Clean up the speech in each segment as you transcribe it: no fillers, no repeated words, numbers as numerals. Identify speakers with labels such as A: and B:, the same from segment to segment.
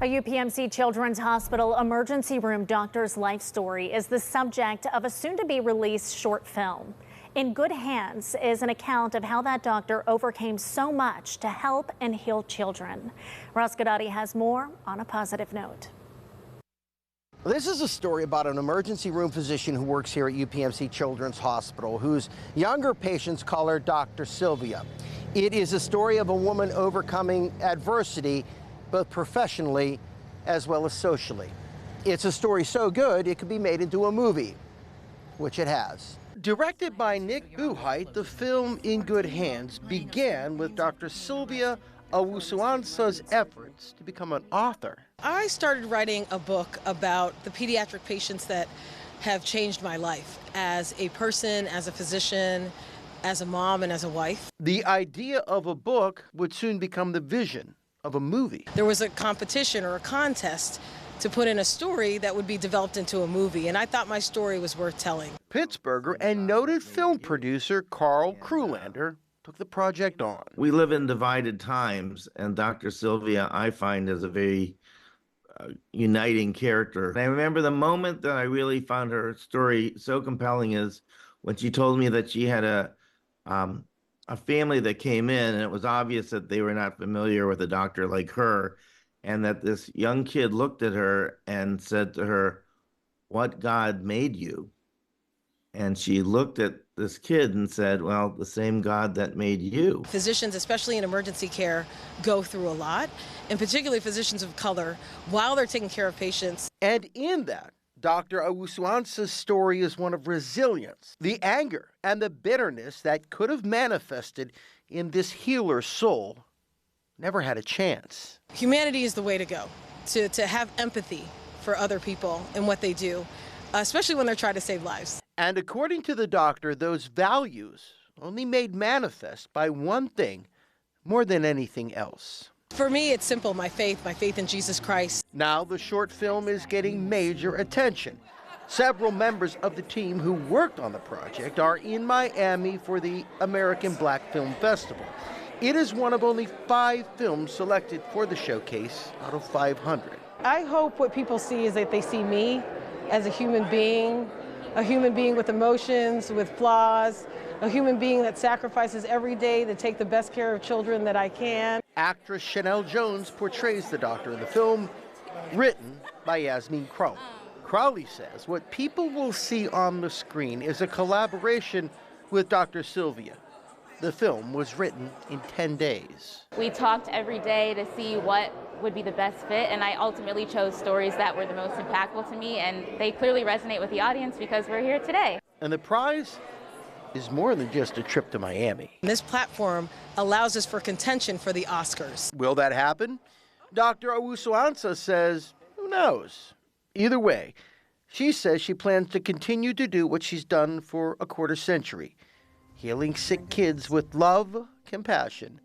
A: A UPMC Children's Hospital emergency room doctor's life story is the subject of a soon-to-be-released short film. In Good Hands is an account of how that doctor overcame so much to help and heal children. Ross Godotti has more on a positive note.
B: This is a story about an emergency room physician who works here at UPMC Children's Hospital, whose younger patients call her Dr. Sylvia. It is a story of a woman overcoming adversity, both professionally as well as socially. It's a story so good it could be made into a movie, which it has. Directed by Nick Buheit, the film In Good Hands began with Dr. Sylvia Owusu-Ansah's efforts to become an author.
C: I started writing a book about the pediatric patients that have changed my life as a person, as a physician, as a mom, and as a wife.
B: The idea of a book would soon become the vision of a movie.
C: There was a competition or a contest to put in a story that would be developed into a movie, and I thought my story was worth telling.
B: Pittsburgher and noted film producer Carl Krulander took the project on.
D: We live in divided times, and Dr. Sylvia, I find, is a very uniting character. And I remember the moment that I really found her story so compelling is when she told me that she had a family that came in, and it was obvious that they were not familiar with a doctor like her, and that this young kid looked at her and said to her, "What God made you?" And she looked at this kid and said, "Well, the same God that made you."
C: Physicians, especially in emergency care, go through a lot, and particularly physicians of color, while they're taking care of patients.
B: And in that, Dr. Owusu-Ansah's story is one of resilience, the anger and the bitterness that could have manifested in this healer's soul never had a chance.
C: Humanity is the way to go, to have empathy for other people and what they do, especially when they're trying to save lives.
B: And according to the doctor, those values only made manifest by one thing more than anything else.
C: For me, it's simple, my faith in Jesus Christ.
B: Now the short film is getting major attention. Several members of the team who worked on the project are in Miami for the American Black Film Festival. It is one of only 5 films selected for the showcase out of 500.
C: I hope what people see is that they see me as a human being with emotions, with flaws, a human being that sacrifices every day to take the best care of children that I can.
B: Actress Chanel Jones portrays the doctor in the film, written by Yasmin Crowley. Crowley says what people will see on the screen is a collaboration with Dr. Sylvia. The film was written in 10 days.
E: We talked every day to see what would be the best fit, and I ultimately chose stories that were the most impactful to me, and they clearly resonate with the audience because we're here today.
B: And the prize is more than just a trip to Miami.
C: This platform allows us for contention for the Oscars.
B: Will that happen? Dr. Owusu-Ansah says, who knows? Either way, she says she plans to continue to do what she's done for a quarter century, healing sick kids with love, compassion,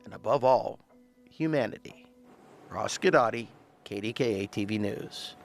B: and above all, humanity. Ross Godotti, KDKA-TV News.